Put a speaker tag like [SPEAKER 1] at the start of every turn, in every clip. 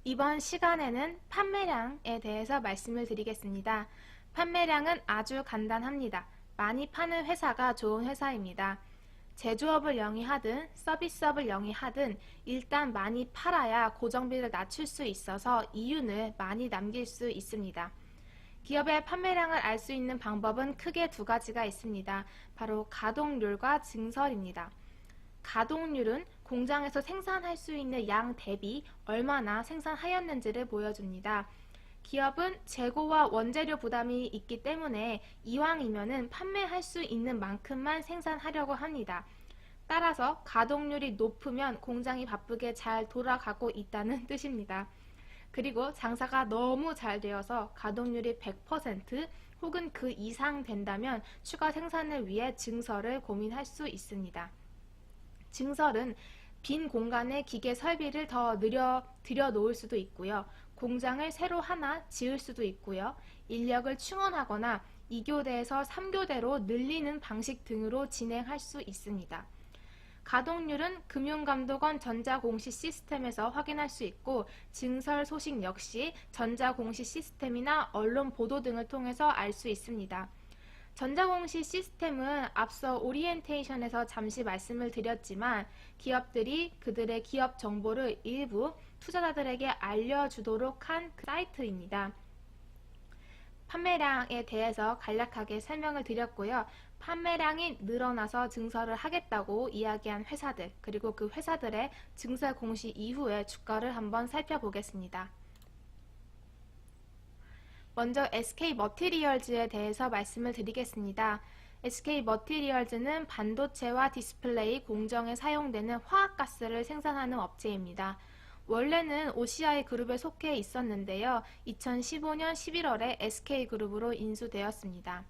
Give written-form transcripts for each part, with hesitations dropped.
[SPEAKER 1] 이번 시간에는 판매량에 대해서 말씀을 드리겠습니다. 판매량은 아주 간단합니다. 많이 파는 회사가 좋은 회사입니다. 제조업을 영위하든 서비스업을 영위하든 일단 많이 팔아야 고정비를 낮출 수 있어서 이윤을 많이 남길 수 있습니다. 기업의 판매량을 알 수 있는 방법은 크게 두 가지가 있습니다. 바로 가동률과 증설입니다. 가동률은 공장에서 생산할 수 있는 양 대비 얼마나 생산하였는지를 보여줍니다. 기업은 재고와 원재료 부담이 있기 때문에 이왕이면은 판매할 수 있는 만큼만 생산하려고 합니다. 따라서 가동률이 높으면 공장이 바쁘게 잘 돌아가고 있다는 뜻입니다. 그리고 장사가 너무 잘 되어서 가동률이 100% 혹은 그 이상 된다면 추가 생산을 위해 증설을 고민할 수 있습니다. 증설은 빈 공간에 기계 설비를 더 들여 놓을 수도 있고요. 공장을 새로 하나 지을 수도 있고요. 인력을 충원하거나 2교대에서 3교대로 늘리는 방식 등으로 진행할 수 있습니다. 가동률은 금융감독원 전자공시 시스템에서 확인할 수 있고 증설 소식 역시 전자공시 시스템이나 언론 보도 등을 통해서 알 수 있습니다. 전자공시 시스템은 앞서 오리엔테이션에서 잠시 말씀을 드렸지만 기업들이 그들의 기업 정보를 일부 투자자들에게 알려주도록 한 그 사이트입니다. 판매량에 대해서 간략하게 설명을 드렸고요. 판매량이 늘어나서 증설을 하겠다고 이야기한 회사들, 그리고 그 회사들의 증설 공시 이후의 주가를 한번 살펴보겠습니다. 먼저 SK머티리얼즈에 대해서 말씀을 드리겠습니다. SK머티리얼즈는 반도체와 디스플레이 공정에 사용되는 화학가스를 생산하는 업체입니다. 원래는 OCI 그룹에 속해 있었는데요. 2015년 11월에 SK그룹으로 인수되었습니다.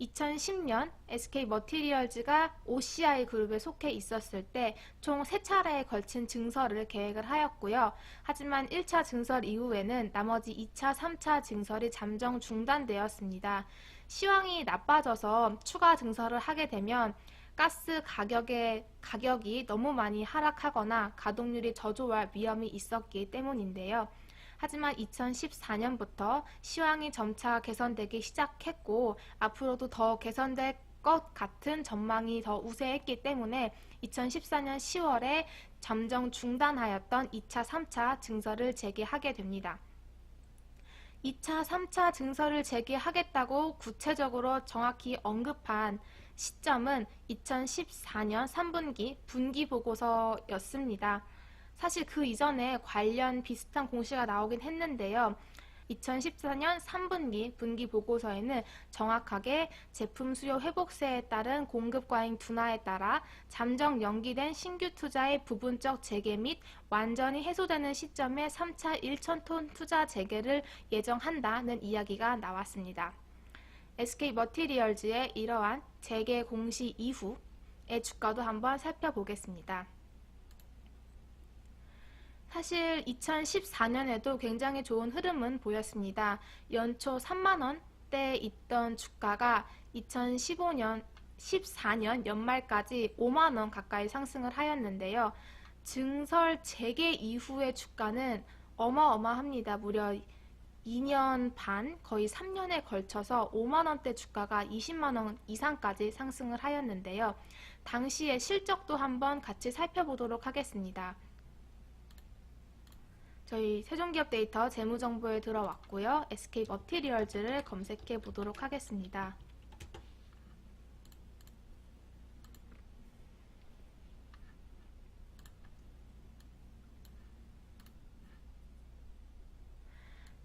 [SPEAKER 1] 2010년 SK머티리얼즈가 OCI 그룹에 속해 있었을 때 총 3차례에 걸친 증설을 계획을 하였고요. 하지만 1차 증설 이후에는 나머지 2차, 3차 증설이 잠정 중단되었습니다. 시황이 나빠져서 추가 증설을 하게 되면 가스 가격이 너무 많이 하락하거나 가동률이 저조할 위험이 있었기 때문인데요. 하지만 2014년부터 시황이 점차 개선되기 시작했고 앞으로도 더 개선될 것 같은 전망이 더 우세했기 때문에 2014년 10월에 잠정 중단하였던 2차, 3차 증설을 재개하게 됩니다. 2차, 3차 증설을 재개하겠다고 구체적으로 정확히 언급한 시점은 2014년 3분기 분기 보고서였습니다. 사실 그 이전에 관련 비슷한 공시가 나오긴 했는데요. 2014년 3분기 분기 보고서에는 정확하게 제품 수요 회복세에 따른 공급 과잉 둔화에 따라 잠정 연기된 신규 투자의 부분적 재개 및 완전히 해소되는 시점에 3차 1,000톤 투자 재개를 예정한다는 이야기가 나왔습니다. SK머티리얼즈의 이러한 재개 공시 이후의 주가도 한번 살펴보겠습니다. 사실 2014년에도 굉장히 좋은 흐름은 보였습니다. 연초 3만원대에 있던 주가가 2015년, 14년 연말까지 5만원 가까이 상승을 하였는데요. 증설 재개 이후의 주가는 어마어마합니다. 무려 2년 반, 거의 3년에 걸쳐서 5만원대 주가가 20만원 이상까지 상승을 하였는데요. 당시의 실적도 한번 같이 살펴보도록 하겠습니다. 저희 세종기업 데이터 재무정보에 들어왔고요. SK머티리얼즈를 검색해 보도록 하겠습니다.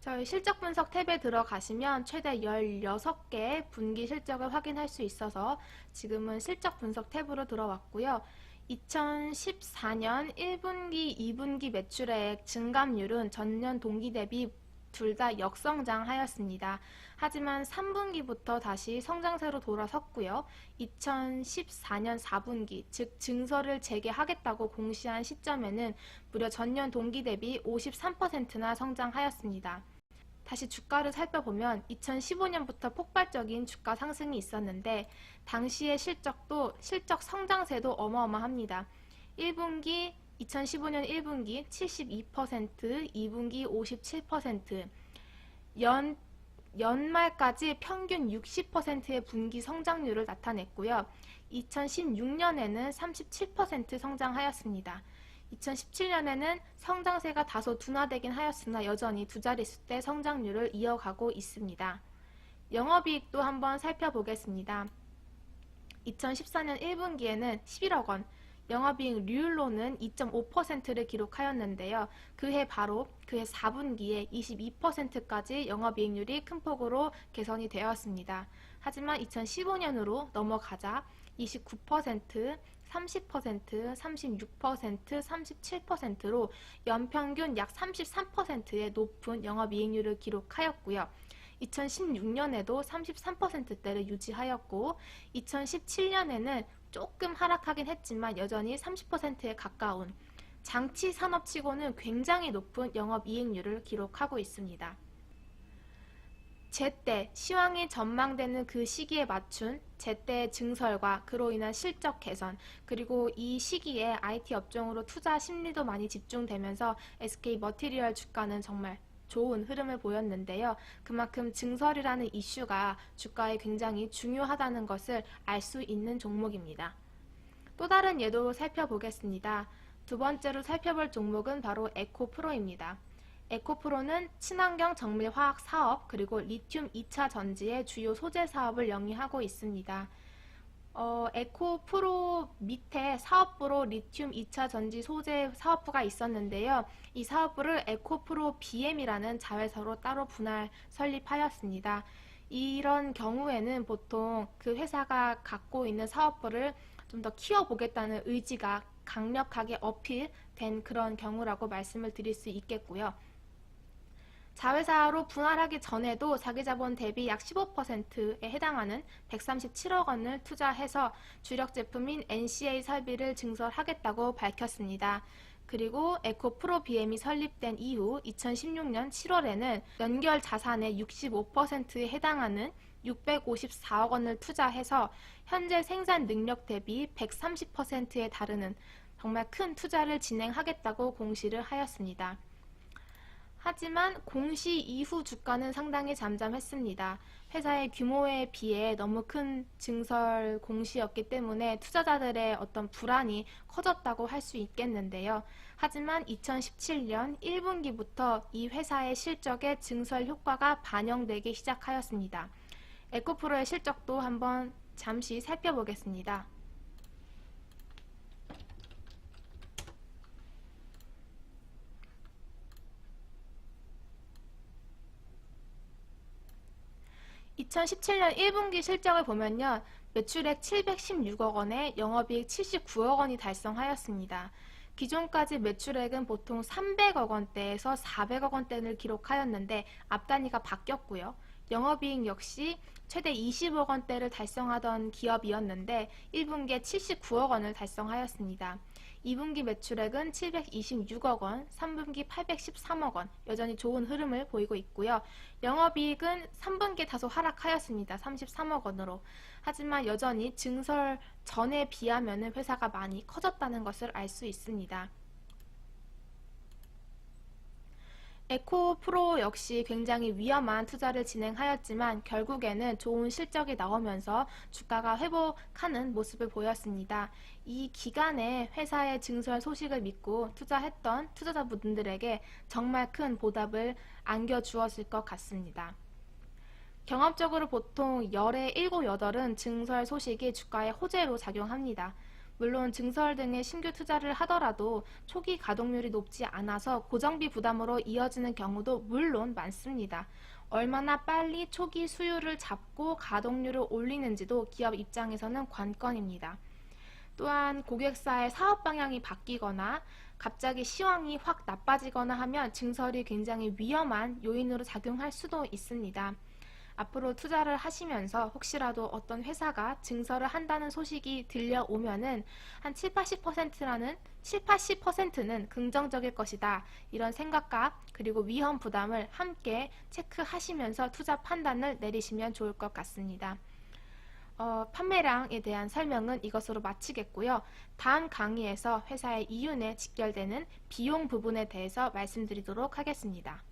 [SPEAKER 1] 저희 실적 분석 탭에 들어가시면 최대 16개의 분기 실적을 확인할 수 있어서 지금은 실적 분석 탭으로 들어왔고요. 2014년 1분기, 2분기 매출액 증감률은 전년 동기 대비 둘 다 역성장하였습니다. 하지만 3분기부터 다시 성장세로 돌아섰고요. 2014년 4분기, 즉 증설을 재개하겠다고 공시한 시점에는 무려 전년 동기 대비 53%나 성장하였습니다. 다시 주가를 살펴보면 2015년부터 폭발적인 주가 상승이 있었는데 당시의 실적 성장세도 어마어마합니다. 1분기 2015년 1분기 72%, 2분기 57%, 연말까지 평균 60%의 분기 성장률을 나타냈고요. 2016년에는 37% 성장하였습니다. 2017년에는 성장세가 다소 둔화되긴 하였으나 여전히 두 자릿수대 성장률을 이어가고 있습니다. 영업이익도 한번 살펴보겠습니다. 2014년 1분기에는 11억 원, 영업이익 률로는 2.5%를 기록하였는데요. 그해 4분기에 22%까지 영업이익률이 큰 폭으로 개선이 되었습니다. 하지만 2015년으로 넘어가자 29%, 30%, 36%, 37%로 연평균 약 33%의 높은 영업이익률을 기록하였고요. 2016년에도 33%대를 유지하였고 2017년에는 조금 하락하긴 했지만 여전히 30%에 가까운 장치 산업치고는 굉장히 높은 영업이익률을 기록하고 있습니다. 제때 시황이 전망되는 그 시기에 맞춘 제때의 증설과 그로 인한 실적 개선, 그리고 이 시기에 IT 업종으로 투자 심리도 많이 집중되면서 SK 머티리얼 주가는 정말 좋은 흐름을 보였는데요. 그만큼 증설이라는 이슈가 주가에 굉장히 중요하다는 것을 알 수 있는 종목입니다. 또 다른 예도 살펴보겠습니다. 두 번째로 살펴볼 종목은 바로 에코프로입니다. 에코프로는 친환경 정밀화학 사업 그리고 리튬 2차 전지의 주요 소재 사업을 영위하고 있습니다. 에코프로 밑에 사업부로 리튬 2차 전지 소재 사업부가 있었는데요. 이 사업부를 에코프로 BM이라는 자회사로 따로 분할 설립하였습니다. 이런 경우에는 보통 그 회사가 갖고 있는 사업부를 좀 더 키워보겠다는 의지가 강력하게 어필된 그런 경우라고 말씀을 드릴 수 있겠고요. 자회사로 분할하기 전에도 자기자본 대비 약 15%에 해당하는 137억 원을 투자해서 주력 제품인 NCA 설비를 증설하겠다고 밝혔습니다. 그리고 에코프로 BM이 설립된 이후 2016년 7월에는 연결 자산의 65%에 해당하는 654억 원을 투자해서 현재 생산 능력 대비 130%에 달하는 정말 큰 투자를 진행하겠다고 공시를 하였습니다. 하지만 공시 이후 주가는 상당히 잠잠했습니다. 회사의 규모에 비해 너무 큰 증설 공시였기 때문에 투자자들의 어떤 불안이 커졌다고 할 수 있겠는데요. 하지만 2017년 1분기부터 이 회사의 실적에 증설 효과가 반영되기 시작하였습니다. 에코프로의 실적도 한번 잠시 살펴보겠습니다. (2017년 1분기) 실적을 보면요. 매출액 716억 원에 영업이익 79억 원이 달성하였습니다. 기존까지 매출액은 보통 300억 원대에서 400억 원대를 기록하였는데 앞단위가 바뀌었고요. 영업이익 역시 최대 20억 원대를 달성하던 기업이었는데 1분기에 79억 원을 달성하였습니다. 2분기 매출액은 726억 원, 3분기 813억 원, 여전히 좋은 흐름을 보이고 있고요. 영업이익은 3분기에 다소 하락하였습니다. 33억 원으로. 하지만 여전히 증설 전에 비하면 회사가 많이 커졌다는 것을 알 수 있습니다. 에코프로 역시 굉장히 위험한 투자를 진행하였지만 결국에는 좋은 실적이 나오면서 주가가 회복하는 모습을 보였습니다. 이 기간에 회사의 증설 소식을 믿고 투자했던 투자자분들에게 정말 큰 보답을 안겨주었을 것 같습니다. 경험적으로 보통 열의 7, 8은 증설 소식이 주가에 호재로 작용합니다. 물론 증설 등의 신규 투자를 하더라도 초기 가동률이 높지 않아서 고정비 부담으로 이어지는 경우도 물론 많습니다. 얼마나 빨리 초기 수율을 잡고 가동률을 올리는지도 기업 입장에서는 관건입니다. 또한 고객사의 사업 방향이 바뀌거나 갑자기 시황이 확 나빠지거나 하면 증설이 굉장히 위험한 요인으로 작용할 수도 있습니다. 앞으로 투자를 하시면서 혹시라도 어떤 회사가 증설을 한다는 소식이 들려오면은 한 7, 80%는 긍정적일 것이다. 이런 생각과 그리고 위험 부담을 함께 체크하시면서 투자 판단을 내리시면 좋을 것 같습니다. 판매량에 대한 설명은 이것으로 마치겠고요. 다음 강의에서 회사의 이윤에 직결되는 비용 부분에 대해서 말씀드리도록 하겠습니다.